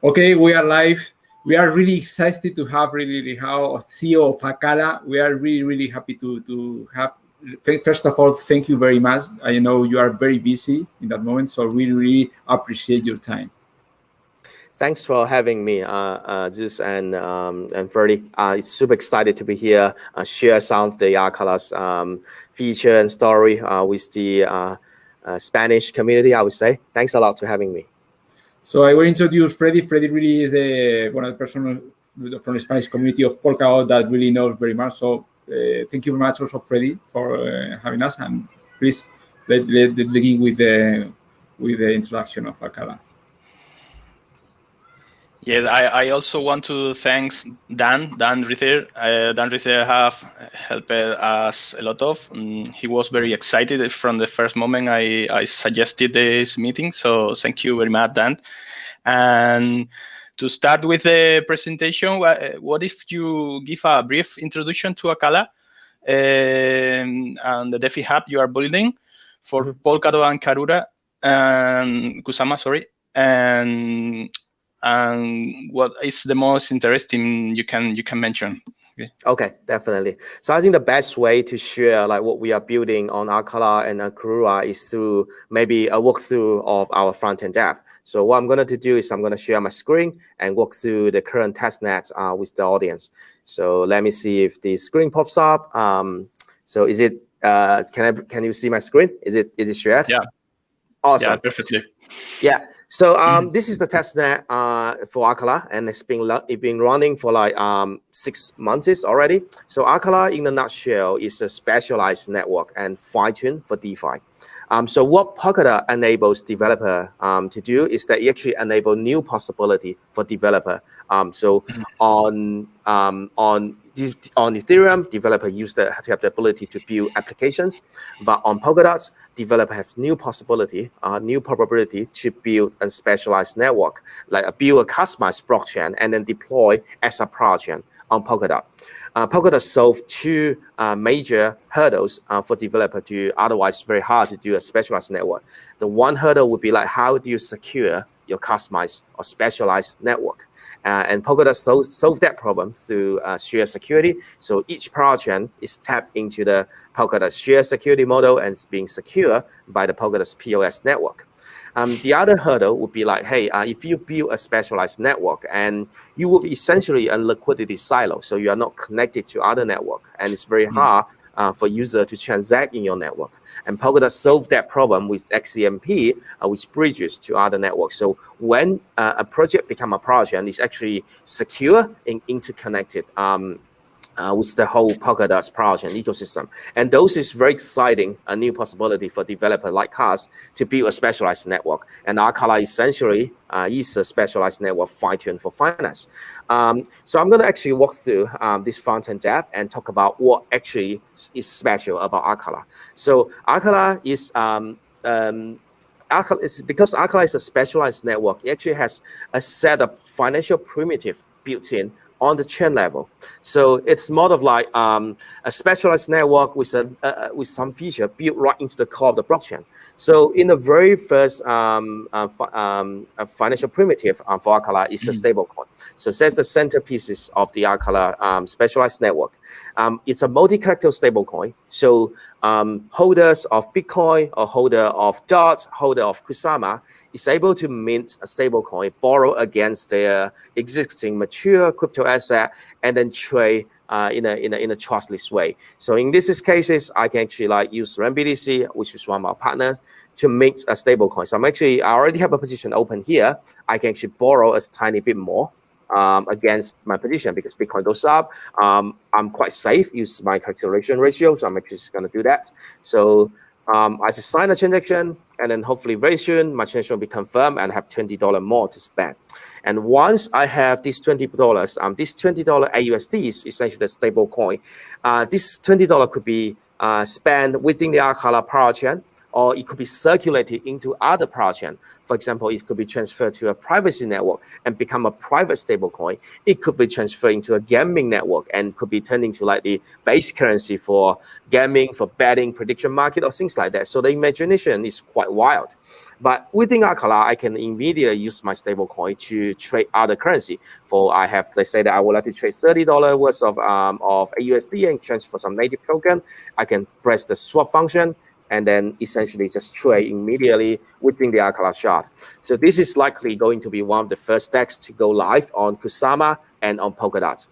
Okay, we are live. We are really excited to have Ruitao, CEO of Acala. We are really happy to have. First of all, thank you very much. I know you are very busy in that moment, so we really appreciate your time. Thanks for having me, Zeus and Ferdy. It's super excited to be here, share some of the Acala's feature and story with the Spanish community, I would say. Thanks a lot for having me. So I will introduce Freddy. Freddy really is one of the persons from the Spanish community of Polkadot that really knows very much. So thank you very much also, Freddy, for having us. And please let's begin with the introduction of Acala. Yes, I also want to thank Dan Ritter. Dan Ritter have helped us a lot of. He was very excited from the first moment I suggested this meeting. So thank you very much, Dan. And to start with the presentation, what if you give a brief introduction to Acala and the DeFi hub you are building for Polkadot and Karura and Kusama, sorry, and what is the most interesting you can mention? Okay, definitely. So I think the best way to share like what we are building on Acala and Karura is through maybe a walkthrough of our front-end app. So what I'm going to do is I'm going to share my screen and walk through the current testnet with the audience. So let me see if the screen pops up. So is it? Can you see my screen? Is it shared? Yeah. Awesome. Yeah, perfectly. Yeah. So this is the testnet for Acala, and it's been running for like 6 months already. So Acala, in a nutshell, is a specialized network and fine-tuned for DeFi. So what Polkadot enables developer to do is that it actually enable new possibility for developer. So on Ethereum, developer to have the ability to build applications, but on Polkadot, developer have new possibility, new probability to build a specialized network, like build a customized blockchain and then deploy as a project on Polkadot. Polkadot solve two major hurdles for developer to otherwise very hard to do a specialized network. The one hurdle would be like, how do you secure your customized or specialized network? And Polkadot solve that problem through shared security. So each project is tapped into the Polkadot shared security model and it's being secure by the Polkadot's POS network. The other hurdle would be like, hey, if you build a specialized network and you will be essentially a liquidity silo, so you are not connected to other network, and it's very hard for user to transact in your network. And Polkadot solved that problem with XCMP, which bridges to other networks. So when a project become a project, it's actually secure and interconnected with the whole Polkadot's project ecosystem. And those is very exciting, a new possibility for developer like us to build a specialized network. And Acala essentially is a specialized network fine-tuned for finance. So I'm going to actually walk through this front-end app and talk about what actually is special about Acala. So Acala is because Acala is a specialized network, it actually has a set of financial primitive built in on the chain level. So it's more of like a specialized network with some feature built right into the core of the blockchain. So in the very first financial primitive for Acala is a stablecoin. So that's the centerpieces of the Acala specialized network. It's a multi-character stablecoin. So holders of Bitcoin or holder of DOT, holder of Kusama is able to mint a stablecoin, borrow against their existing mature crypto asset, and then trade in a trustless way. So in these cases, I can actually like use RMBDC, which is one of our partners, to mint a stablecoin. So I already have a position open here. I can actually borrow a tiny bit more against my position because Bitcoin goes up. I'm quite safe, use my calculation ratio, so I'm actually just going to do that. So I just sign a transaction, and then hopefully very soon my transaction will be confirmed and I have $20 more to spend. And once I have this $20, this $20 AUSD is essentially a stable coin. This $20 could be spent within the Acala project, or it could be circulated into other blockchain. For example, it could be transferred to a privacy network and become a private stablecoin. It could be transferred into a gaming network and could be turned into like the base currency for gaming, for betting, prediction market, or things like that. So the imagination is quite wild. But within Acala, I can immediately use my stablecoin to trade other currency. For I have, let's say that I would like to trade $30 worth of AUSD and transfer some native token. I can press the swap function and then essentially just trade immediately within the Acala shard. So this is likely going to be one of the first stacks to go live on Kusama and on Polkadot.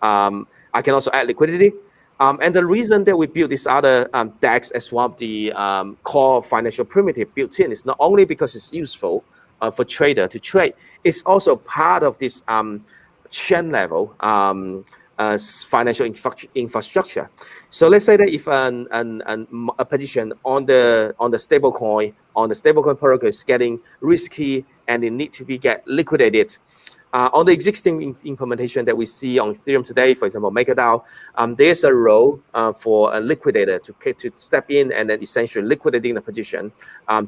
I can also add liquidity. And the reason that we built this other DEX as one of the core financial primitive built in is not only because it's useful for trader to trade, it's also part of this chain level financial infrastructure. So let's say that if a position on the stablecoin protocol is getting risky and it need to be liquidated. On the existing implementation that we see on Ethereum today, for example, MakerDAO, there's a role for a liquidator to step in and then essentially liquidating the position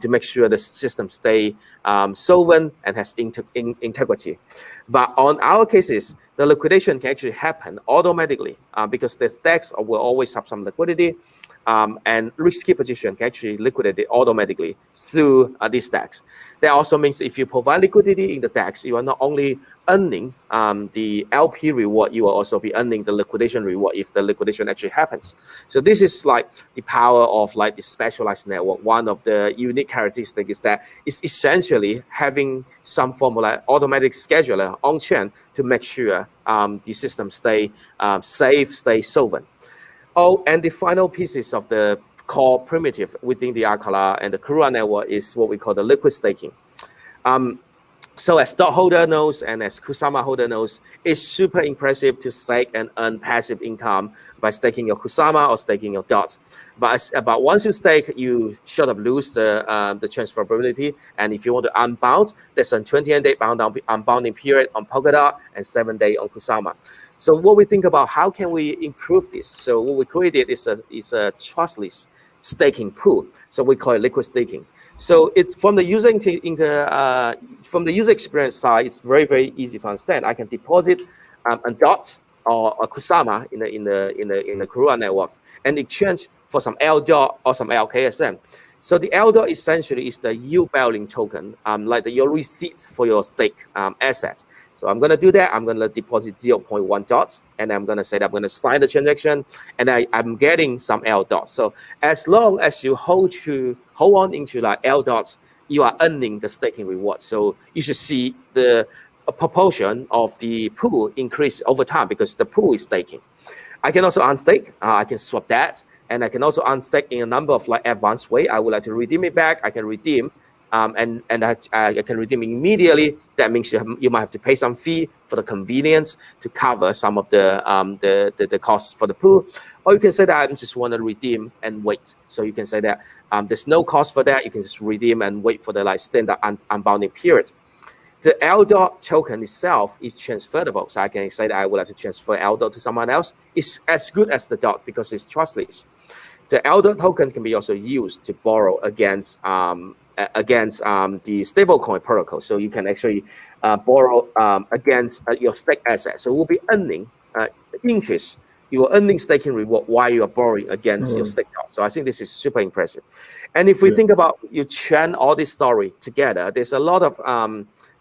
to make sure the system stay solvent and has integrity. But on our cases, the liquidation can actually happen automatically because the stacks will always have some liquidity, and risky position can actually liquidate it automatically through these stacks. That also means if you provide liquidity in the DEX, you are not only earning the LP reward, you will also be earning the liquidation reward if the liquidation actually happens. So this is like the power of like the specialized network. One of the unique characteristics is that it's essentially having some form of like automatic scheduler on chain to make sure the system stay safe, stay solvent. Oh, and the final pieces of the core primitive within the Acala and the Karura network is what we call the liquid staking. So as dot holder knows and as Kusama holder knows, it's super impressive to stake and earn passive income by staking your Kusama or staking your dots. But once you stake, you sort of lose the transferability. And if you want to unbound, there's a 28-day unbounding period on Polkadot and 7-day on Kusama. So what we think about, how can we improve this? So what we created is a trustless staking pool. So we call it liquid staking. So it's from the user from the user experience side, it's very, very easy to understand. I can deposit a dot or a Kusama in the Karura network and exchange for some L dot or some LKSM. So the L dot essentially is the yield bearing token, like your receipt for your stake assets. So I'm going to do that. I'm going to deposit 0.1 dots, and I'm going to say that I'm going to sign the transaction, and I'm getting some L dots. So as long as you hold on into like L dots, you are earning the staking reward. So you should see the proportion of the pool increase over time because the pool is staking. I can also unstake. I can swap that. And I can also unstake in a number of like advanced way. I would like to redeem it back. I can redeem, and I can redeem immediately. That means you might have to pay some fee for the convenience to cover some of the costs for the pool. Or you can say that I just want to redeem and wait. So you can say that there's no cost for that. You can just redeem and wait for the like standard unbounding period. The L dot token itself is transferable. So I can say that I would like to transfer L dot to someone else. It's as good as the dot because it's trustless. The L dot token can be also used to borrow against the stablecoin protocol. So you can actually borrow against your stake asset. So we'll be earning interest. You are earning staking reward while you are borrowing against your stake dot. So I think this is super impressive. And if we think about you chain all this story together, there's a lot of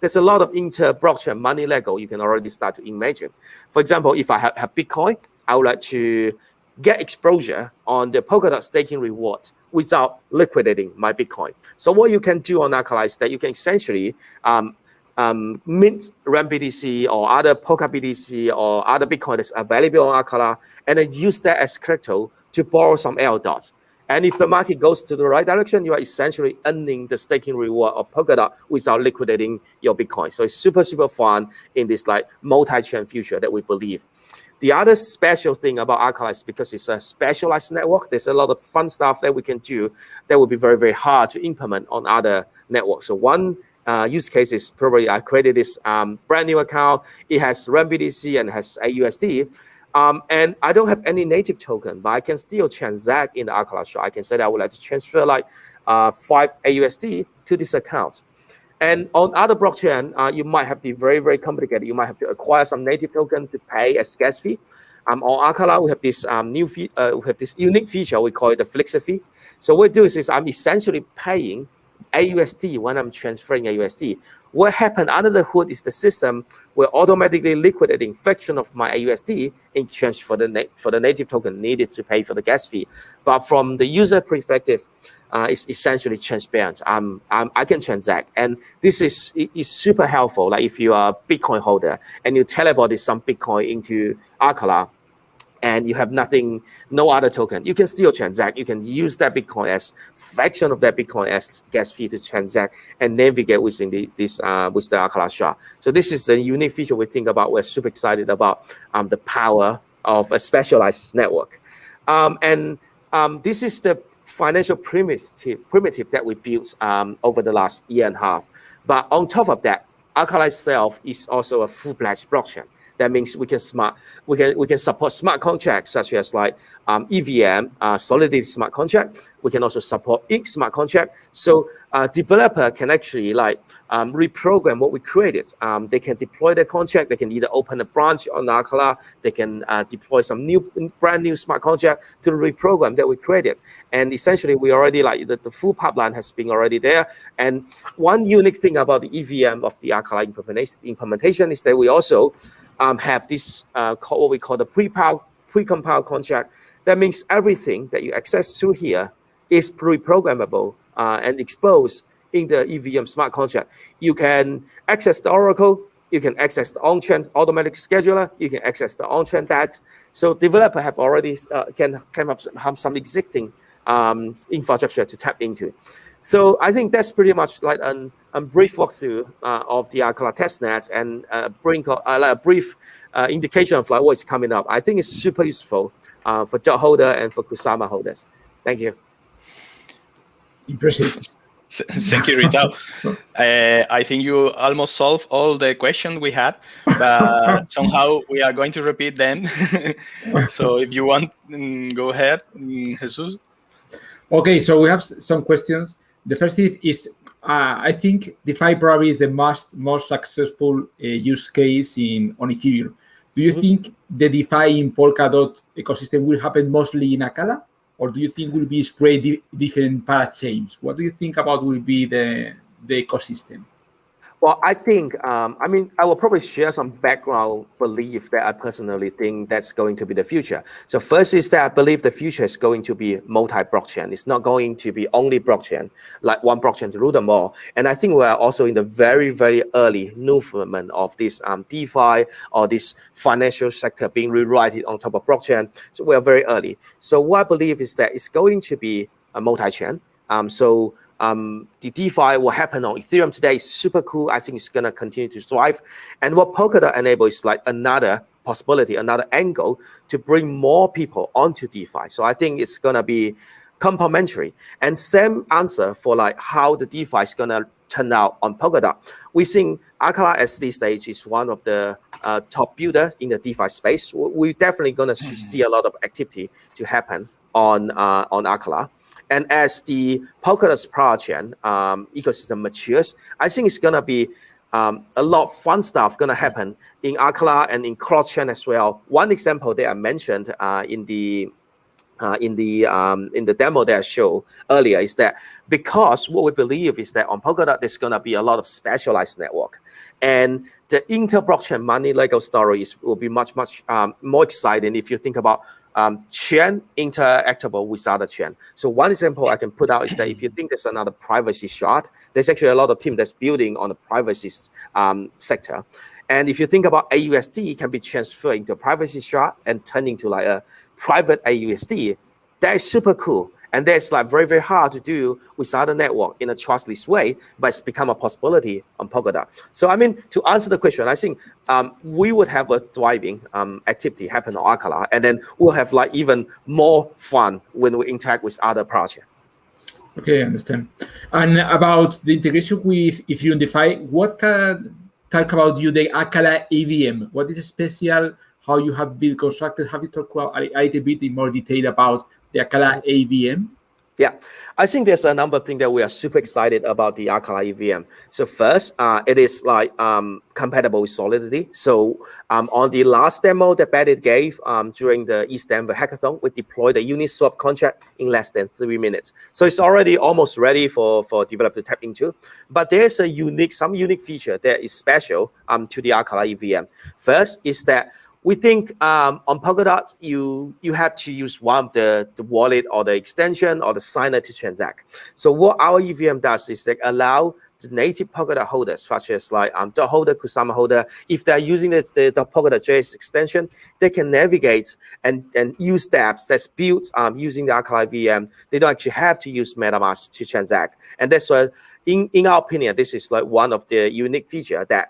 inter-blockchain money Lego you can already start to imagine. For example, if I have Bitcoin, I would like to get exposure on the Polkadot staking reward without liquidating my Bitcoin. So what you can do on Acala is that you can essentially mint RAM BTC or other Polka BTC or other Bitcoin that's available on Acala, and then use that as crypto to borrow some L dots. And if the market goes to the right direction, you are essentially earning the staking reward of Polkadot without liquidating your Bitcoin. So it's super, super fun in this like multi-chain future that we believe. The other special thing about Acala is because it's a specialized network, there's a lot of fun stuff that we can do that would be very, very hard to implement on other networks. So one use case is probably I created this brand new account. It has RAM BTC and has AUSD. And I don't have any native token, but I can still transact in the Acala shop. I can say that I would like to transfer like 5 AUSD to this account. And on other blockchain, you might have to be very, very complicated. You might have to acquire some native token to pay as gas fee. On Acala, we have this we have this unique feature. We call it the Flexi fee. So what it does is I'm essentially paying AUSD when I'm transferring AUSD. What happened under the hood is the system will automatically liquidating fraction of my AUSD in exchange for the native token needed to pay for the gas fee. But from the user perspective, it's essentially transparent. I can transact, and this is super helpful. Like if you are a Bitcoin holder and you teleported some Bitcoin into Acala, and you have nothing, no other token, you can still transact. You can use that Bitcoin as fraction of that Bitcoin as gas fee to transact and navigate within with the Acala shard. So this is a unique feature we think about. We're super excited about the power of a specialized network. This is the financial primitive that we built over the last year and a half. But on top of that, Acala itself is also a full-fledged blockchain. That means we can support smart contracts such as like EVM, Solidity smart contract. We can also support ink smart contract. So developer can actually like reprogram what we created. They can deploy their contract. They can either open a branch on Acala. They can deploy some brand new smart contract to reprogram that we created. And essentially, we already like the full pipeline has been already there. And one unique thing about the EVM of the Acala implementation is that we also have this what we call the pre-compiled contract. That means everything that you access through here is pre-programmable and exposed in the EVM smart contract. You can access the Oracle, you can access the on-chain automatic scheduler, you can access the on-chain DAX. So developer have already can have some existing infrastructure to tap into. So I think that's pretty much like a brief walkthrough of the Acala testnet and a brief indication of like what's coming up. I think it's super useful for job holder and for Kusama holders. Thank you. Impressive. Thank you, Ruitao. I think you almost solved all the questions we had, but somehow we are going to repeat them. So if you want, go ahead, Jesus. Okay, so we have some questions. The first thing is, I think DeFi probably is the most successful use case on Ethereum. Do you think the DeFi in Polkadot ecosystem will happen mostly in Acala? Or do you think will be spread different parachains? What do you think about will be the ecosystem? Well, I think, I will probably share some background belief that I personally think that's going to be the future. So first is that I believe the future is going to be multi-blockchain. It's not going to be only blockchain, like one blockchain to rule them all. And I think we're also in the very, very early movement of this DeFi or this financial sector being rewritten on top of blockchain. So we're very early. So what I believe is that it's going to be a multi-chain. The DeFi will happen on Ethereum today is super cool. I think it's going to continue to thrive. And what Polkadot enables is like another possibility, another angle to bring more people onto DeFi. So I think it's going to be complementary. And same answer for like how the DeFi is going to turn out on Polkadot. We think Acala at this stage is one of the top builder in the DeFi space. We're definitely going to see a lot of activity to happen on Acala. And as the Polkadot's blockchain ecosystem matures, I think it's gonna be a lot of fun stuff gonna happen in Acala and in cross-chain as well. One example that I mentioned in the demo that I showed earlier is that because what we believe is that on Polkadot there's gonna be a lot of specialized network, and the inter-blockchain money Lego story will be much more exciting if you think about chain interactable with other chain. So one example I can put out is that if you think there's another privacy shard, there's actually a lot of team that's building on the privacy sector. And if you think about AUSD can be transferred into a privacy shard and turn into like a private AUSD, that is super cool. And that's like very, very hard to do with other network in a trustless way, but it's become a possibility on Polkadot. So I mean, to answer the question, I think we would have a thriving activity happen on Acala, and then we'll have like even more fun when we interact with other projects. Okay, I understand. And about the integration with Ethereum DeFi, what can talk about the Acala EVM? What is special? How you have been constructed? Have you talked about a little bit in more detail about the Acala AVM? Yeah, I think there's a number of things that we are super excited about the Acala EVM. So first, it is like compatible with Solidity. So on the last demo that Bandit gave during the East Denver hackathon, we deployed the Uniswap contract in less than 3 minutes. So it's already almost ready for developer to tap into. But there's some unique feature that is special to the Acala EVM. First is that we think on Polkadot, you have to use one of the wallet or the extension or the signer to transact. So what our EVM does is that allow the native Polkadot holders, such as like dot holder, Kusama holder, if they're using the Polkadot JS extension, they can navigate and use the apps that's built using the Acala EVM. They don't actually have to use MetaMask to transact. And that's why, in our opinion, this is like one of the unique feature that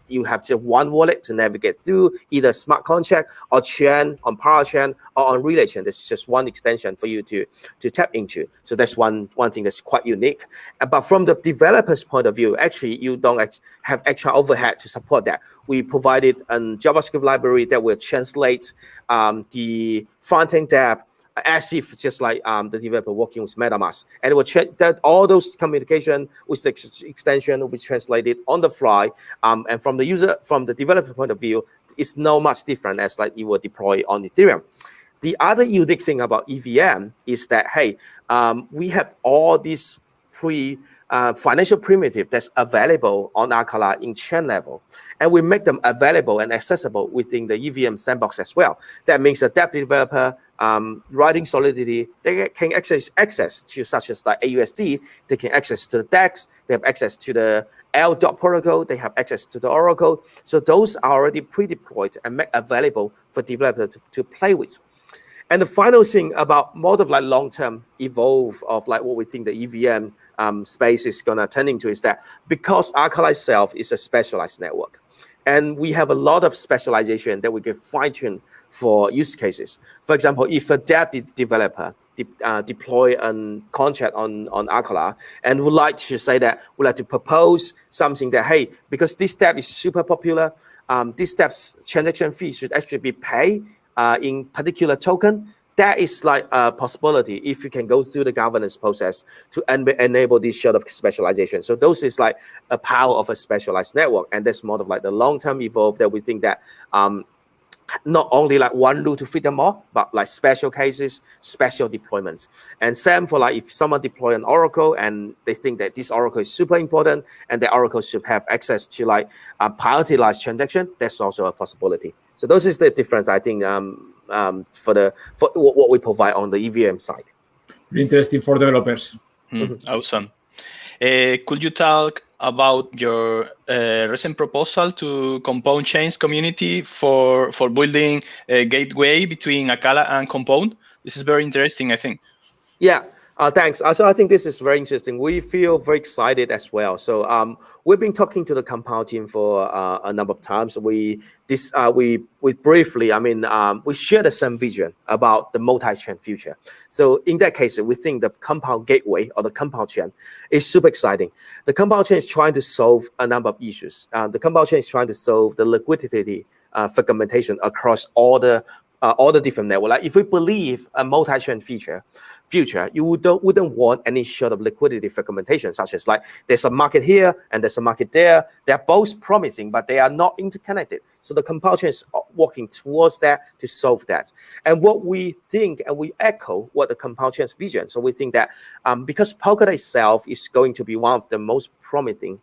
you have just one wallet to navigate through either smart contract or chain on Parachain or on Relay Chain. This is just one extension for you to tap into. So that's one thing that's quite unique. But from the developer's point of view, actually you don't have extra overhead to support that. We provided a JavaScript library that will translate the front-end app as if just like the developer working with MetaMask, and it will check that all those communication with the extension will be translated on the fly. And from the developer point of view, it's not much different as like you will deploy on Ethereum. The other unique thing about EVM is that, hey, we have all these financial primitive that's available on Acala in chain level, and we make them available and accessible within the EVM sandbox as well. That means a dev developer writing Solidity, they can access to such as like AUSD, they can access to the DEX, they have access to the L protocol, they have access to the Oracle. So those are already pre-deployed and made available for developers to play with. And the final thing about more of like long-term evolve of like what we think the EVM space is gonna turn into is that because Acala itself is a specialized network, and we have a lot of specialization that we can fine-tune for use cases. For example, if a dev developer deploy a contract on Acala and would like to say that, would like to propose something that, hey, because this step is super popular, this step's transaction fee should actually be paid in particular token, that is like a possibility if you can go through the governance process to enable this sort of specialization. So those is like a power of a specialized network, and that's more of like the long-term evolve that we think that not only like one rule to fit them all, but like special cases, special deployments. And same for like if someone deploy an Oracle and they think that this Oracle is super important and the Oracle should have access to like prioritized transaction, that's also a possibility. So those is the difference, I think, for what we provide on the EVM side. Really interesting for developers. Awesome. Could you talk about your recent proposal to Compound Chains community for building a gateway between Acala and Compound? This is very interesting, I think. Yeah. Thanks. So I think this is very interesting. We feel very excited as well. So we've been talking to the Compound team for a number of times. We briefly, we share the same vision about the multi-chain future. So in that case, we think the Compound gateway or the Compound chain is super exciting. The Compound chain is trying to solve a number of issues. The Compound chain is trying to solve the liquidity fragmentation across all the different networks. Like if we believe a multi-chain future, you wouldn't want any sort of liquidity fragmentation, such as like there's a market here and there's a market there. They're both promising, but they are not interconnected. So the Compound chain is working towards that to solve that. And what we think, and we echo what the Compound chain's vision. So we think that because Polkadot itself is going to be one of the most promising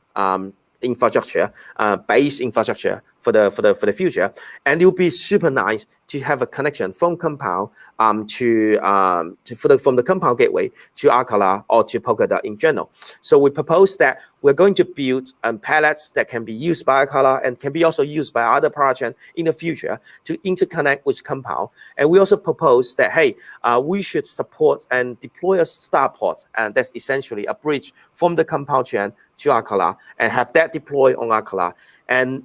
base infrastructure for the future, and it will be super nice to have a connection from Compound from the Compound gateway to Acala or to Polkadot in general. So we propose that we're going to build pallets that can be used by Acala and can be also used by other Parachain in the future to interconnect with Compound. And we also propose that, hey, we should support and deploy a starport, and that's essentially a bridge from the Compound chain to Acala, and have that deployed on Acala. And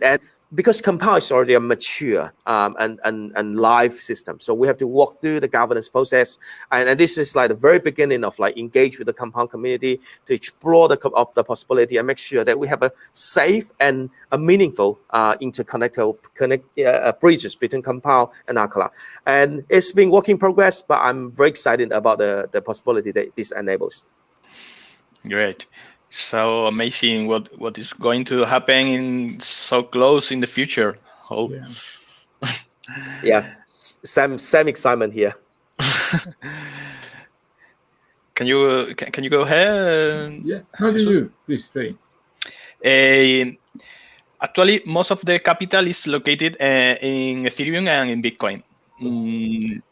because Compound is already a mature and live system, so we have to walk through the governance process, and this is like the very beginning of like engage with the Compound community to explore the possibility and make sure that we have a safe and a meaningful bridges between Compound and Acala. And it's been work in progress, but I'm very excited about the possibility that this enables. Great. So amazing what is going to happen in so close in the future. Hope. Yeah, same excitement here. Can you go ahead? Yeah, no, you please try. Actually, most of the capital is located in Ethereum and in Bitcoin, in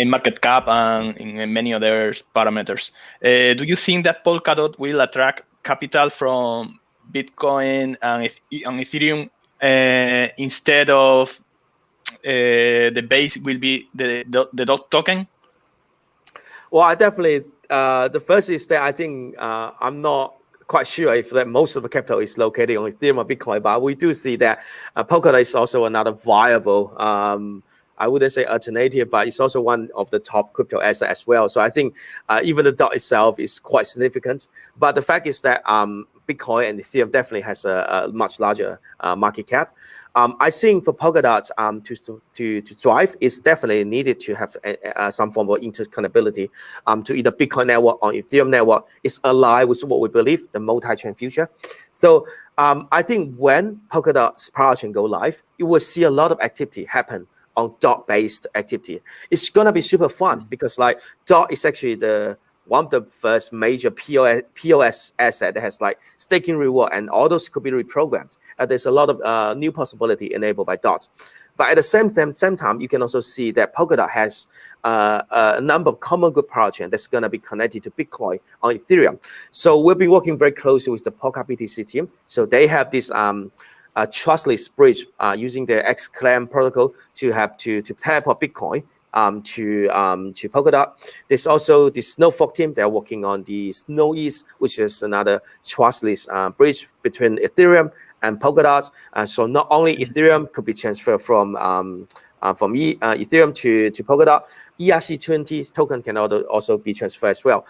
market cap and in many other parameters. Do you think that Polkadot will attract capital from Bitcoin and Ethereum instead of the base will be the DOT token? Well, I definitely, the first is that I think I'm not quite sure if that most of the capital is located on Ethereum or Bitcoin, but we do see that Polkadot is also another viable, I wouldn't say alternative, but it's also one of the top crypto assets as well. So I think even the DOT itself is quite significant. But the fact is that Bitcoin and Ethereum definitely has a much larger market cap. I think for Polkadot to thrive, it's definitely needed to have some form of interconnectability to either Bitcoin network or Ethereum network. It's aligned with what we believe, the multi-chain future. So I think when Polkadot's power chain go live, you will see a lot of activity happen on DOT-based activity. It's gonna be super fun because like DOT is actually one of the first major POS asset that has like staking reward, and all those could be reprogrammed. There's a lot of new possibility enabled by DOT. But at the same time, you can also see that Polkadot has a number of common good power chain that's going to be connected to Bitcoin on Ethereum. So we'll be working very closely with the Polka BTC team. So they have this trustless bridge using the Xclaim protocol to teleport Bitcoin to Polkadot. There's also the Snow Fork team. They're working on the Snow East, which is another trustless bridge between Ethereum and Polkadot. So not only Ethereum could be transferred from Ethereum to Polkadot, ERC20 token can also be transferred as well.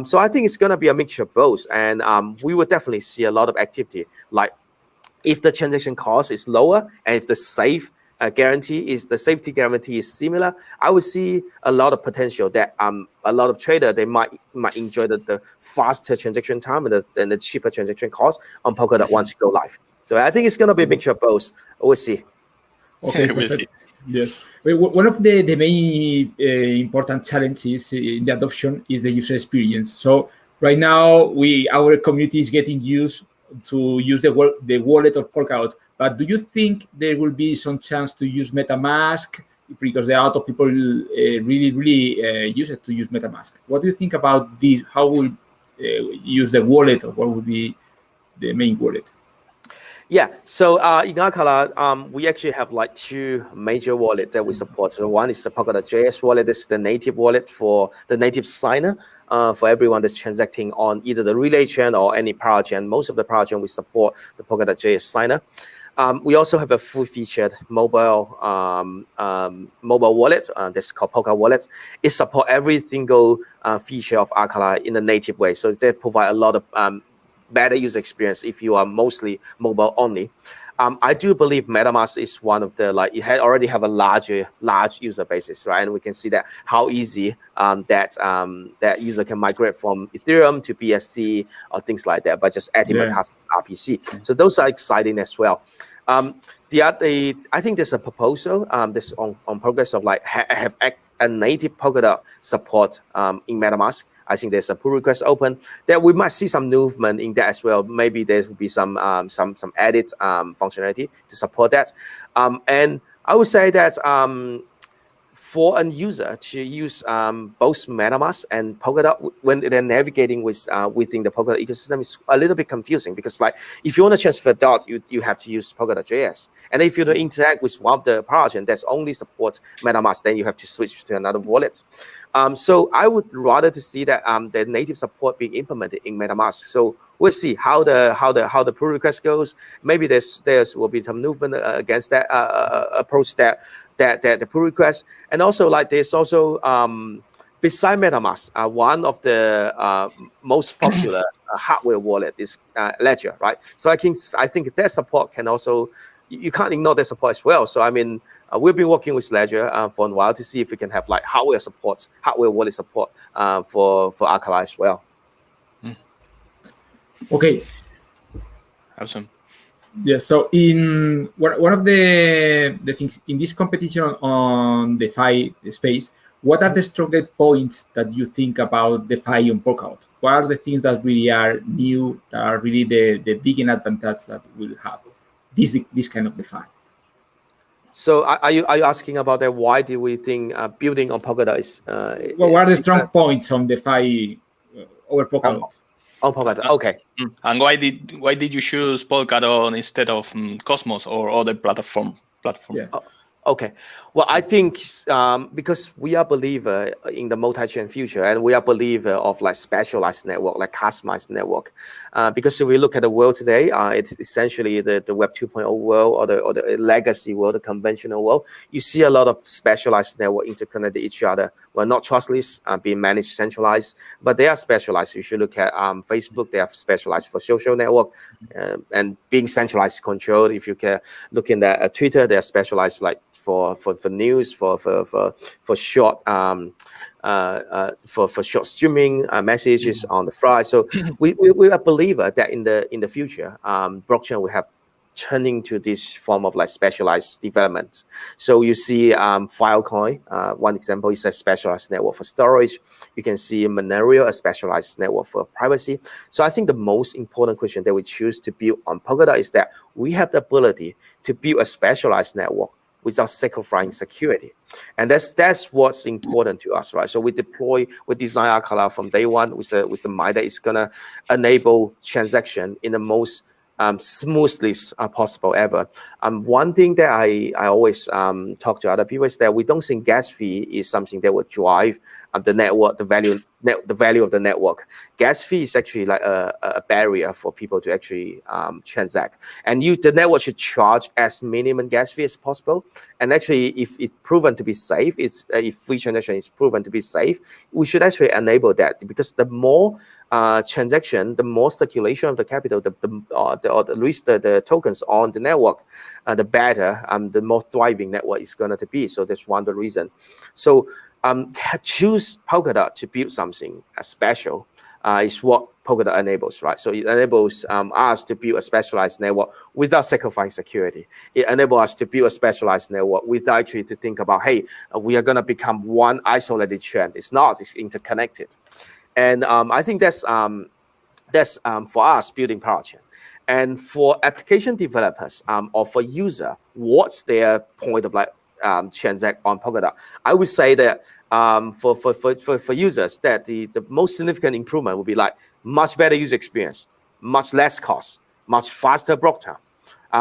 So I think it's going to be a mixture of both, and we will definitely see a lot of activity. Like if the transaction cost is lower and if the safety guarantee is similar, I would see a lot of potential that a lot of traders they might enjoy the faster transaction time and the cheaper transaction cost on Polkadot once you go live. So I think it's going to be a mixture of both. We'll see. Okay, we'll see. Yes. One of the main important challenges in the adoption is the user experience. So right now, our community is getting used to use the wallet of Polkadot. But do you think there will be some chance to use MetaMask, because there are a lot of people really use it to use MetaMask? What do you think about this? How will use the wallet, or what would be the main wallet? Yeah, so in Acala, we actually have like two major wallets that we support. So one is the Polkadot JS wallet. This is the native wallet for the native signer for everyone that's transacting on either the Relay chain or any power chain. Most of the power chain we support the Polkadot JS signer. We also have a full-featured mobile wallet that's called Polka Wallet. It supports every single feature of Acala in a native way. So they provide a lot of better user experience if you are mostly mobile only. I do believe MetaMask is one of the it already have a large user basis, right? And we can see that how easy that user can migrate from Ethereum to BSC or things like that by just adding a custom RPC. So those are exciting as well. I think there's a proposal that's on progress of have a native Polkadot support in MetaMask. I think there's a pull request open that we might see some movement in that as well. Maybe there will be some added functionality to support that. And I would say that for a user to use both MetaMask and Polkadot when they're navigating within the Polkadot ecosystem is a little bit confusing, because if you want to transfer DOT, you have to use Polkadot JS. And if you don't interact with one of the power chain that's only supports MetaMask, then you have to switch to another wallet. So I would rather to see that the native support being implemented in MetaMask. So we'll see how the pull request goes. Maybe there's will be some movement against that approach that the pull request. And also like there's also beside MetaMask, one of the most popular hardware wallet is Ledger, right? So I think that support can also, you can't ignore that support as well. So I mean, we've been working with Ledger for a while to see if we can have like hardware wallet support for Acala as well. Okay. Awesome. Yeah, so in one of the things in this competition on DeFi space, what are the strongest points that you think about DeFi on Polkadot? What are the things that really are new, that are really the big advantage that will have this kind of DeFi? So are you asking about that? Why do we think building on Polkadot is? Well, what are the strong points on DeFi over Polkadot? On Polkadot, okay. And why did you choose Polkadot instead of Cosmos or other platform? Yeah. Okay. Well, I think because we are believer in the multi-chain future, and we are believer of like specialized network, like customized network. Because if we look at the world today, it's essentially the Web 2.0 world or the legacy world, the conventional world. You see a lot of specialized network interconnected each other. Well, not trustless, being managed centralized, but they are specialized. If you look at Facebook, they are specialized for social network and being centralized controlled. If you can look in at Twitter, they are specialized like for news, for short for short streaming messages on the fly. So we are a believer that in the future, blockchain will have turning to this form of like specialized development. So you see Filecoin, one example is a specialized network for storage. You can see Monero, a specialized network for privacy. So I think the most important question that we choose to build on Polkadot is that we have the ability to build a specialized network without sacrificing security. And that's what's important to us, right? So we design Acala from day one with the mind that it's gonna enable transaction in the most smoothly possible ever. One thing that I always talk to other people is that we don't think gas fee is something that will drive the network, the value of the network. Gas fee is actually like a barrier for people to actually transact. And the network should charge as minimum gas fee as possible. And actually, if it's proven to be safe, if free transaction is proven to be safe, we should actually enable that, because the more transaction, the more circulation of the capital, the least the tokens on the network, the better the more thriving network is going to be. So that's one of the reasons. So choose Polkadot to build something special is what Polkadot enables, right? So it enables us to build a specialized network without sacrificing security. It enables us to build a specialized network without actually to think about, hey, we are going to become one isolated chain. It's not, it's interconnected. And I think that's for us building blockchain. And for application developers or for user, what's their point of like transact on Polkadot? I would say that for users, that the most significant improvement will be like much better user experience, much less cost, much faster block time.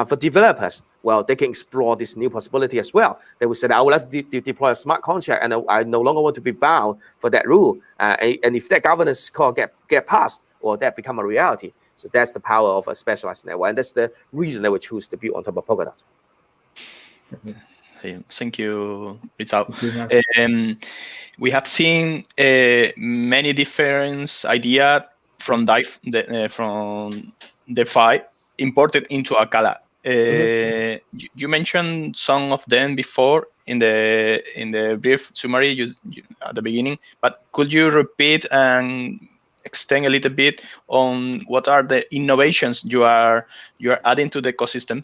For developers, well, they can explore this new possibility as well. They will say, I would like to deploy a smart contract, and I no longer want to be bound for that rule. And if that governance call get passed, or that become a reality. So that's the power of a specialized network, and that's the reason that we choose to build on top of Polkadot. Thank you, Ruitao. We have seen many different ideas from DeFi imported into Acala. You mentioned some of them before in the brief summary at the beginning, but could you repeat and extend a little bit on what are the innovations you are adding to the ecosystem?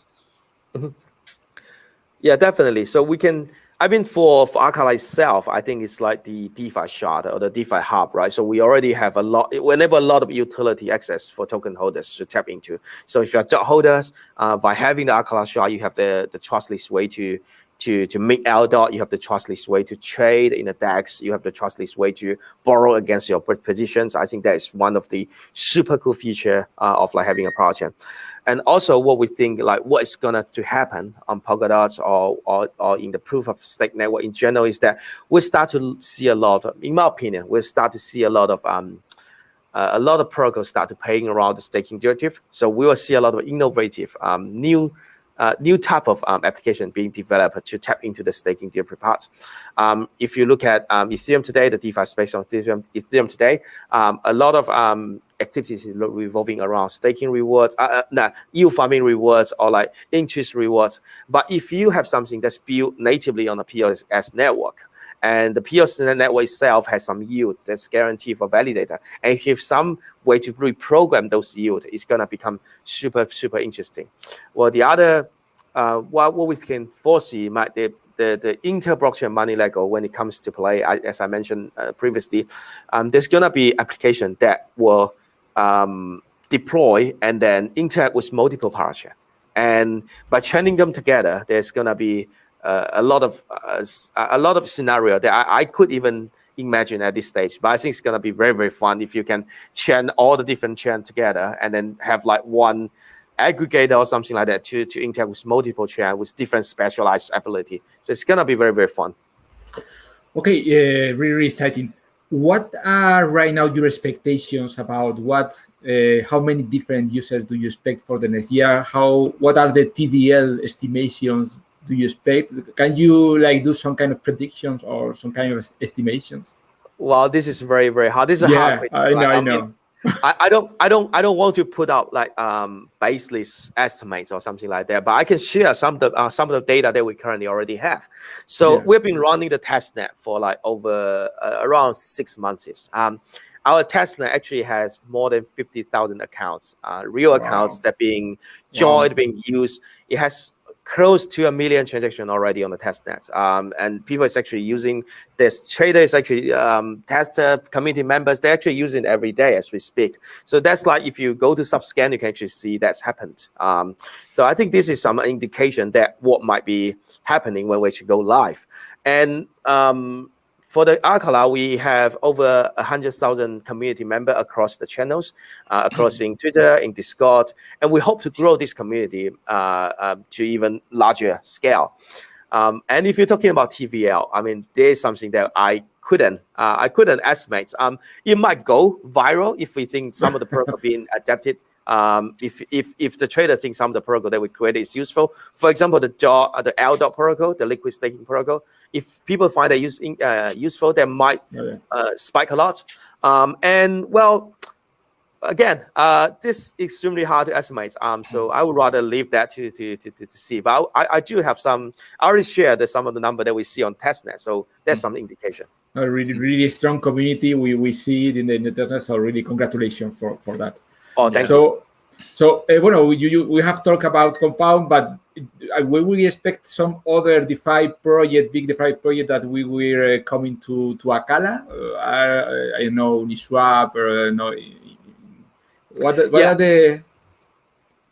Yeah, definitely. So we can, I mean, for Acala itself, I think it's like the DeFi shard or the DeFi hub, right? So we already have we enable a lot of utility access for token holders to tap into. So if you're dot holders, by having the Acala shard, you have the trustless way to make LDOT, you have the trustless way to trade in the DEX, you have the trustless way to borrow against your positions. I think that is one of the super cool feature of like having a blockchain. And also what we think like what is gonna to happen on Polkadot or in the proof of stake network in general is that we'll start to see a lot of, in my opinion, we'll start to see a lot of a lot of protocols start to playing around the staking derivative. So we will see a lot of innovative new type of application being developed to tap into the staking derivative part. If you look at Ethereum today, the DeFi space on Ethereum today, a lot of activities is revolving around staking rewards, yield farming rewards, or like interest rewards. But if you have something that's built natively on the POS network, and the POS network itself has some yield that's guaranteed for validator, and if some way to reprogram those yield, it's gonna become super interesting. Well, the other what we can foresee might the inter-blockchain money Lego when it comes to play, as I mentioned previously, there's gonna be application that will deploy and then interact with multiple parachain, and by chaining them together, there's gonna be a lot of scenario that I could even imagine at this stage. But I think it's gonna be very fun if you can chain all the different chain together and then have like one aggregator or something like that to interact with multiple chain with different specialized ability. So it's gonna be very fun. Okay, really exciting. What are right now your expectations about how many different users do you expect for the next year? What are the TVL estimations do you expect? Can you like do some kind of predictions or some kind of estimations? Well, this is very hard. This is a hard question. I know. I don't want to put out like baseless estimates or something like that, but I can share some of the data that we currently already have. So we've been running the testnet for like over around 6 months. Our testnet actually has more than 50,000 accounts, real accounts that being joined, being used. It has close to 1 million transactions already on the testnet, and people is actually using this. Traders actually tester community members, they're actually using it every day as we speak. So that's like if you go to Subscan, you can actually see that's happened. So I think this is some indication that what might be happening when we should go live. And for the Acala, we have over 100,000 community members across the channels, across in Twitter, in Discord, and we hope to grow this community to even larger scale. And if you're talking about TVL, I mean, there's something that I couldn't estimate. It might go viral if we think some of the protocol being adapted. If the trader thinks some of the protocol that we created is useful, for example, the L.dot protocol, the liquid staking protocol, if people find it useful, they might spike a lot. And well, again, this is extremely hard to estimate. So I would rather leave that to see. But I do have some. I already shared some of the number that we see on testnet, so that's some indication. A really strong community. We see it in the testnet. So really, congratulations for that. Oh, thank you. So, we have talked about Compound, but will we expect some other big DeFi project that we were coming to Acala? I know Uniswap or no. What are the?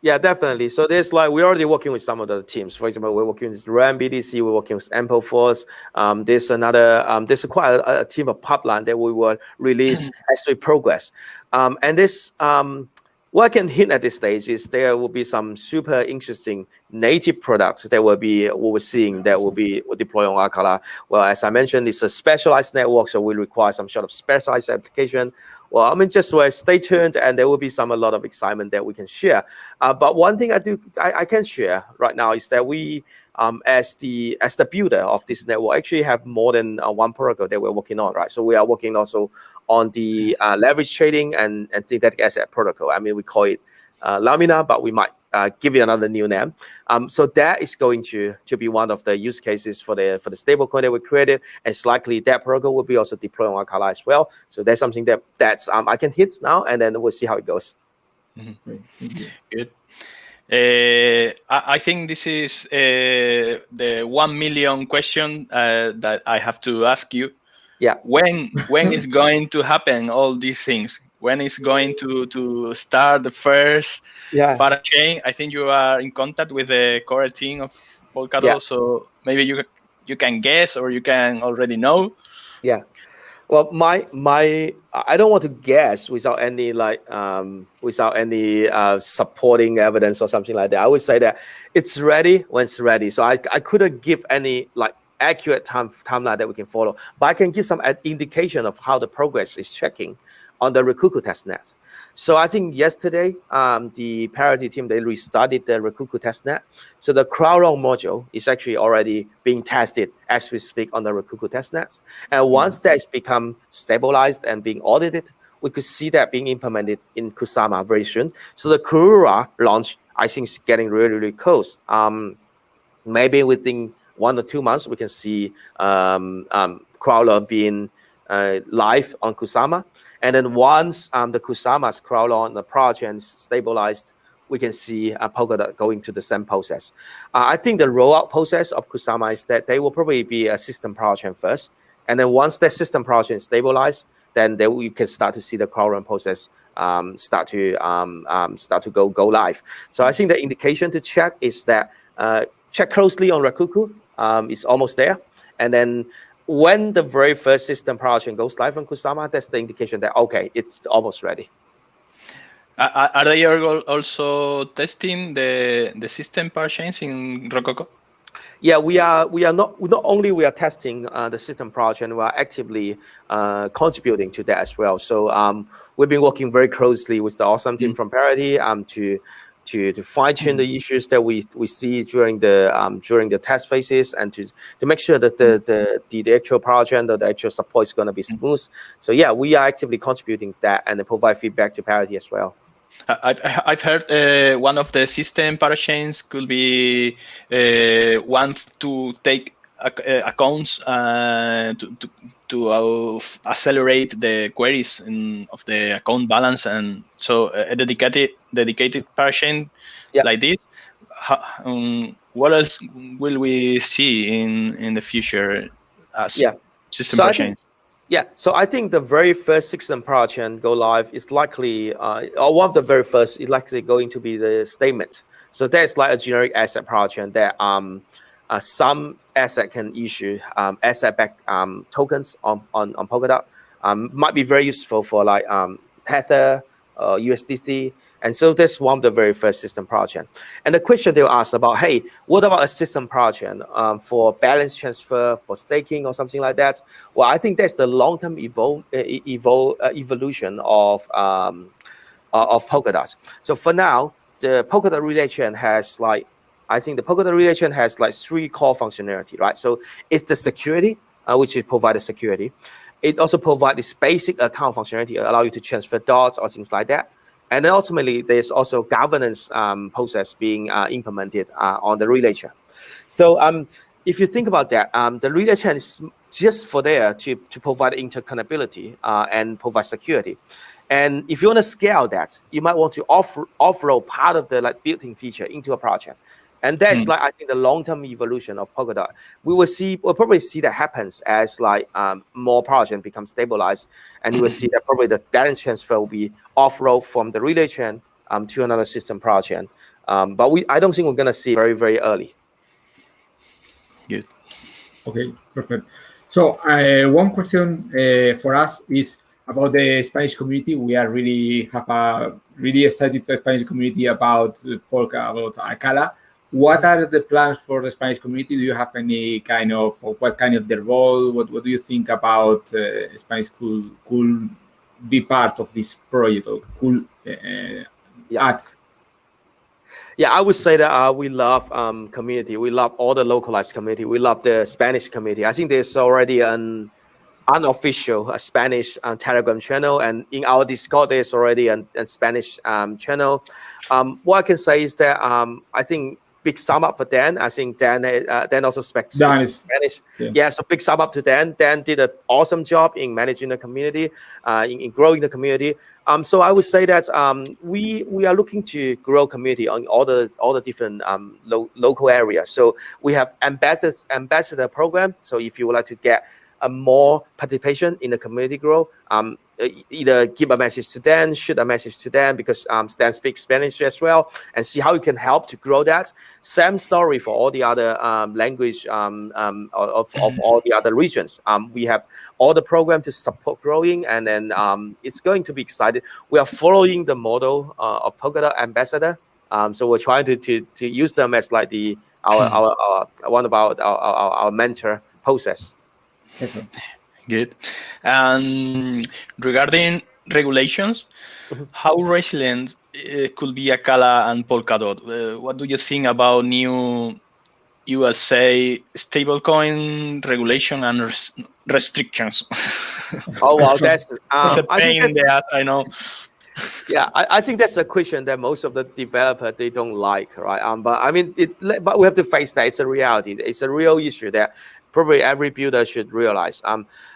Yeah, definitely. So there's like we're already working with some of the teams. For example, we're working with RAM BDC, we're working with Ampleforce. There's quite a team of pipeline that we will release as we progress. And this what I can hint at this stage is there will be some super interesting native products that will be what we're seeing that will deploy on Acala. Well, as I mentioned, it's a specialized network, so we require some sort of specialized application. Well, I mean, just stay tuned, and there will be a lot of excitement that we can share. But one thing I can share right now is that we, as the builder of this network, actually have more than one protocol that we're working on, right? So we are working also on the leverage trading and synthetic asset protocol. I mean, we call it Lamina, but we might give it another new name. So that is going to be one of the use cases for the stablecoin that we created, and it's likely that protocol will be also deployed on Acala as well. So that's something that's I can hint now, and then we'll see how it goes. Good. I think this is the 1 million question that I have to ask you. Yeah. When is going to happen all these things? When is going to start the first parachain? I think you are in contact with the core team of Polkadot, so maybe you can guess or you can already know. Yeah. Well, I don't want to guess without any supporting evidence or something like that. I would say that it's ready when it's ready. So I couldn't give any accurate timeline that we can follow, but I can give some indication of how the progress is checking on the Rokuku testnet. So I think yesterday, the Parity team, they restarted the Rokuku testnet. So the CrowdRun module is actually already being tested as we speak on the Rokuku testnet. And once that's become stabilized and being audited, we could see that being implemented in Kusama very soon. So the Kurura launch, I think, is getting really, really close. Maybe within 1 or 2 months, we can see CrowdRun being live on Kusama. And then once the Kusama's CrowdRun, the project is stabilized, we can see Polkadot going to the same process. I think the rollout process of Kusama is that they will probably be a system project first. And then once that system project is stabilized, then we can start to see the CrowdRun process start to go live. So I think the indication to check is that check closely on Rokuku. It's almost there. And then when the very first system project goes live on Kusama, that's the indication that, okay, it's almost ready. Are they also testing the system parachains in Rococo? Yeah, we are not only we are testing the system project, we are actively contributing to that as well. So we've been working very closely with the awesome team from Parity to fine-tune the issues that we see during the test phases, and to make sure that the actual project or the actual support is going to be smooth. So yeah, we are actively contributing that and provide feedback to Parity as well. I've heard one of the system parachains could be one to take accounts to accelerate the queries of the account balance, and so a dedicated parachain like this. What else will we see in the future as system parachains? Yeah, so I think the very first system project go live is likely, or one of the very first is likely going to be the statement. So that's like a generic asset project that some asset can issue asset-backed tokens on Polkadot. Might be very useful for like Tether, USDT. And so that's one of the very first system project. And the question they'll ask about, hey, what about a system project for balance transfer, for staking or something like that? Well, I think that's the long-term evolution of Polkadot. So for now, the Polkadot relay chain has like, I think the Polkadot relay chain has like 3 core functionality, right? So it's the security, which it provides security. It also provides this basic account functionality, allow you to transfer dots or things like that. And then ultimately, there's also governance process being implemented on the relay chain. So if you think about that, the relay chain is just for there to provide interconnectability and provide security. And if you want to scale that, you might want to offload part of the like built-in feature into a project. And that's like, I think, the long-term evolution of Polkadot. We'll probably see that happens as like more projects become stabilized, and you will see that probably the balance transfer will be offload from the relay chain to another system project. But I don't think we're gonna see very, very early. Good. Okay, perfect. So one question for us is about the Spanish community. We are really excited Spanish community about Polka, about Acala. What are the plans for the Spanish community? Do you have any kind of, or what kind of their role? What do you think about Spanish could be part of this project, or could add? Yeah, I would say that we love community. We love all the localized community. We love the Spanish community. I think there's already an unofficial Spanish Telegram channel, and in our Discord there's already a Spanish channel. What I can say is that I think big sum up for Dan. I think Dan also speaks Spanish. Yeah, so big sum up to Dan. Dan did an awesome job in managing the community, in growing the community. So I would say that we are looking to grow community on all the different local areas. So we have ambassador program. So if you would like to get more participation in the community growth, either give a message to Dan, shoot a message to Dan, because Dan speaks Spanish as well, and see how you can help to grow that. Same story for all the other language of all the other regions. We have all the program to support growing, and then it's going to be exciting. We are following the model of Polkadot ambassador. So we're trying to use them as like our mentor process. Okay. Good. And regarding regulations, how resilient could be Acala and Polkadot? What do you think about new USA stablecoin regulation and restrictions? Oh wow, that's It's a pain in the ass, I know. Yeah, I think that's a question that most of the developers they don't like, right? But I mean, but we have to face that. It's a reality. It's a real issue that probably every builder should realize.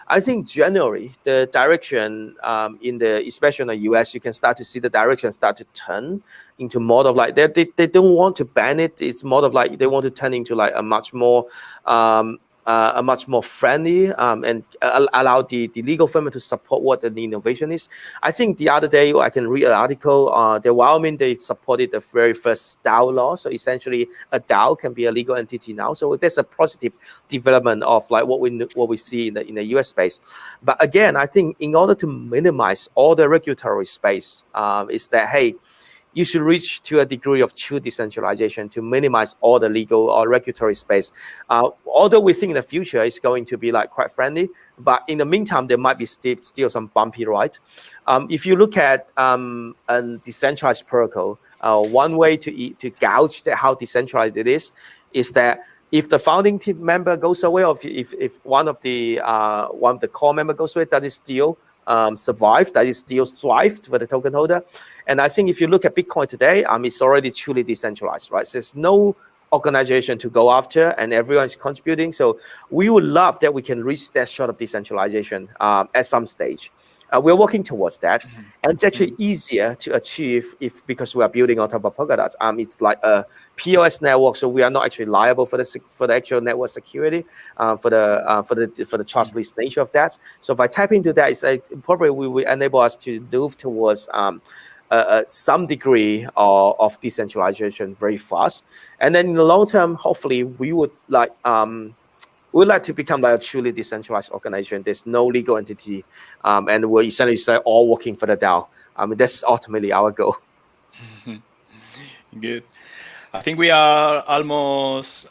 I think generally the direction especially in the US, you can start to see the direction start to turn into more of like they don't want to ban it. It's more of like they want to turn into like a much more friendly and allow the legal firm to support what the innovation is. I think the other day I can read an article. The Wyoming they supported the very first DAO law, so essentially a DAO can be a legal entity now. So there's a positive development of like what we see in the US space. But again, I think in order to minimize all the regulatory space, is that hey, you should reach to a degree of true decentralization to minimize all the legal or regulatory space. Although we think in the future it's going to be like quite friendly, but in the meantime, there might be still some bumpy ride. If you look at a decentralized protocol, one way to gauge how decentralized it is that if the founding team member goes away, or if one of the core member goes away, does it still survive? That is still thrived for the token holder? And I think if you look at Bitcoin today, it's already truly decentralized, right? So there's no organization to go after, and everyone's contributing. So we would love that we can reach that sort of decentralization at some stage. We're working towards that, and it's actually easier to achieve because we are building on top of Polkadot. It's like a POS network, so we are not actually liable for the actual network security, for the trustless nature of that. So by tapping into that, it's probably will enable us to move towards some degree of decentralization very fast, and then in the long term, hopefully, we would like. We'd like to become like a truly decentralized organization. There's no legal entity, and we're essentially all working for the DAO. That's ultimately our goal. Good. I think we are almost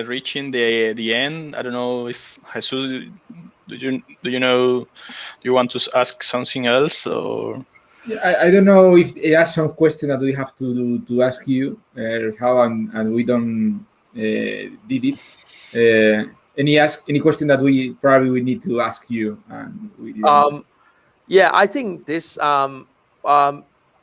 reaching the end. I don't know if Jesus, do you want to ask something else or? I don't know if it has some question that we have to ask you how and we don't did it. Any question that we probably need to ask you? And we yeah, I think this. I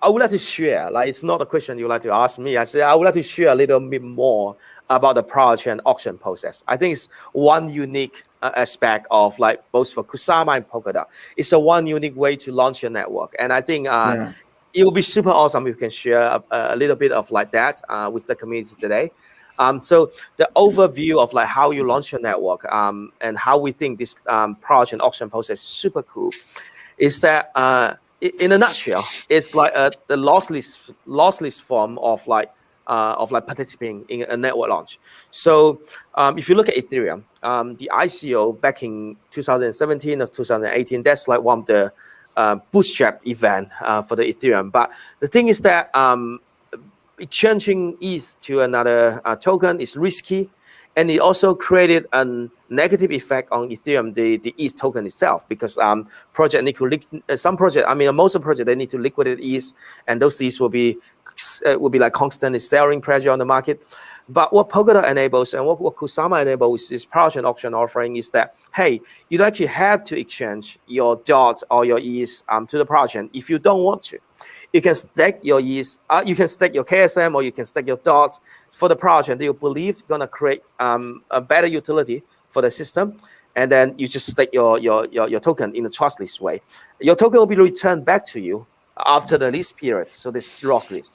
would like to share. Like, it's not a question you like to ask me. I would like to share a little bit more about the project and auction process. I think it's one unique aspect of like both for Kusama and Polkadot. It's a one unique way to launch your network, and I think it will be super awesome if you can share a little bit of like that with the community today. So the overview of like how you launch your network and how we think this project and auction process is super cool is that in a nutshell, it's like the lossless form of like participating in a network launch. So if you look at Ethereum, the ICO back in 2017 or 2018, that's like one of the bootstrap event for the Ethereum. But the thing is that exchanging ETH to another token is risky, and it also created a negative effect on Ethereum, the ETH token itself, because project need to most of the project they need to liquidate ETH, and those ETH will be like constantly selling pressure on the market. But what Polkadot enables and what Kusama enables with this project auction offering is that, hey, you don't actually have to exchange your DOT or your ETH to the project if you don't want to. You can stake your ETH, you can stake your KSM, or you can stake your DOT for the project that you believe is gonna create a better utility for the system, and then you just stake your token in a trustless way. Your token will be returned back to you after the lease period, so this is lossless.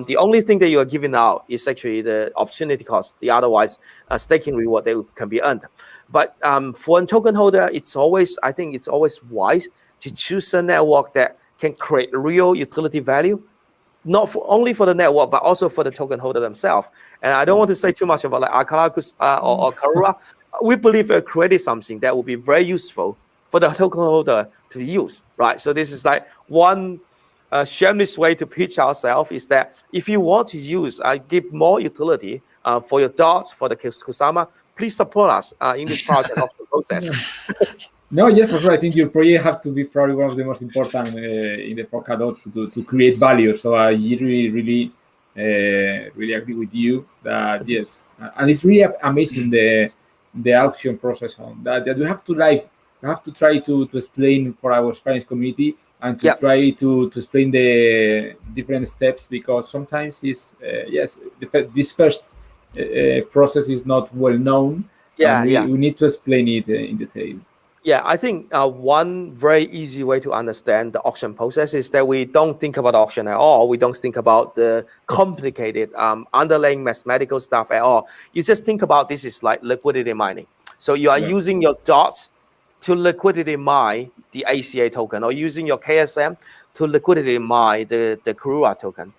The only thing that you are giving out is actually the opportunity cost. The otherwise staking reward that can be earned. But for a token holder, I think it's always wise to choose a network that can create real utility value, not only for the network, but also for the token holder themselves. And I don't want to say too much about like Acala or Karura. We believe we created something that will be very useful for the token holder to use, right? So this is like one shameless way to pitch ourselves is that if you want to use, give more utility for your DOTs, for the Kusama, please support us in this project of the process. No, yes, for sure. I think your project have to be probably one of the most important in the Polkadot to create value. So I really agree with you that yes, and it's really amazing the auction process on that we have to try to explain for our Spanish community and to try to explain the different steps, because sometimes it's this first process is not well known. We need to explain it in detail. Yeah, I think one very easy way to understand the auction process is that we don't think about auction at all. We don't think about the complicated underlying mathematical stuff at all. You just think about this is like liquidity mining. So you are using your DOT to liquidity mine the ACA token, or using your KSM to liquidity mine the Karura token.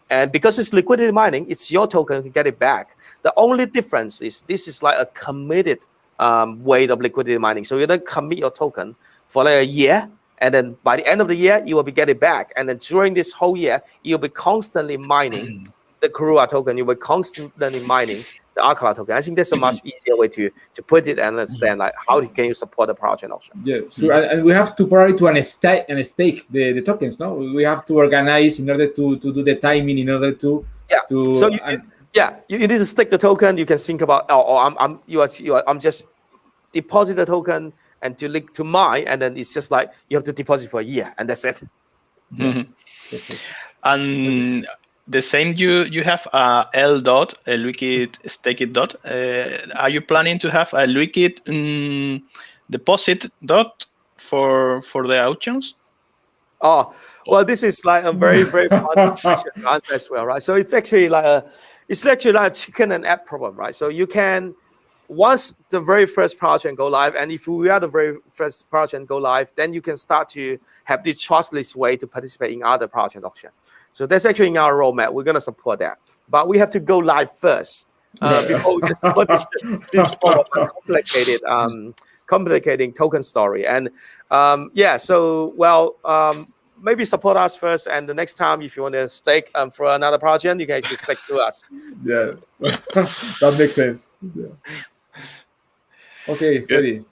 And because it's liquidity mining, it's your token, you can get it back. The only difference is this is like a committed way of liquidity mining. So you don't commit your token for like a year, and then by the end of the year, you will be getting back. And then during this whole year, you'll be constantly mining the Karura token. You will be constantly mining the Acala token. I think that's a much easier way to put it and understand like how can you support the project auction. Yeah, sure. And we have to probably to stake the tokens. No, we have to organize in order to do the timing in order to So you need to stake the token. You can think about I'm just deposit the token and to link to mine, and then it's just like you have to deposit for a year, and that's it. And the same you have L dot, a liquid staked dot. Are you planning to have a liquid deposit dot for the auctions? Oh, well, this is like a very fun question to answer as well, right? So it's actually like a chicken and egg problem, right? So you can, once the very first project go live, and if we are the very first project go live, then you can start to have this trustless way to participate in other project auction. So that's actually in our roadmap. We're going to support that, but we have to go live first before we can support this form of complicating token story. And maybe support us first, and the next time if you want to stake for another project, you can actually stake to us. Yeah, that makes sense. Yeah. Okay, Freddy.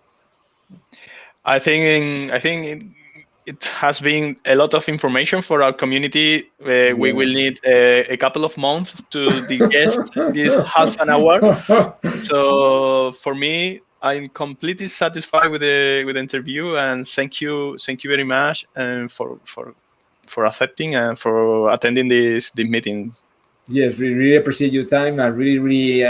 I think it has been a lot of information for our community. We will need a couple of months to digest this half an hour. So for me, I'm completely satisfied with the interview, and thank you very much for accepting and for attending this meeting. Yes, we really appreciate your time and really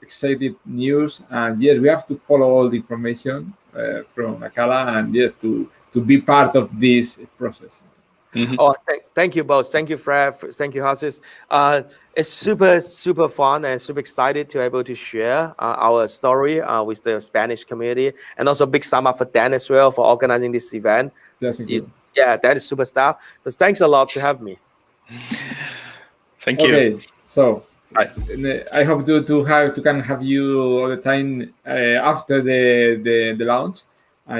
excited news. And yes, we have to follow all the information from Acala, and yes, to be part of this process. Oh, thank you both. Thank you, Fred. Thank you, Hasis. It's super fun and super excited to be able to share our story with the Spanish community, and also big sum up for Dan as well for organizing this event. That is super stuff. So thanks a lot to have me. Thank you. Okay, so I hope to can have you all the time after the launch.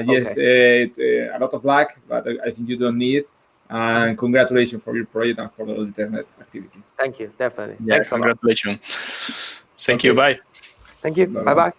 Yes, a lot of luck, but I think you don't need it. And congratulations for your project and for the internet activity. Thank you, definitely. Yeah, thanks. Congratulations. Thank you. Bye. Thank you. Bye.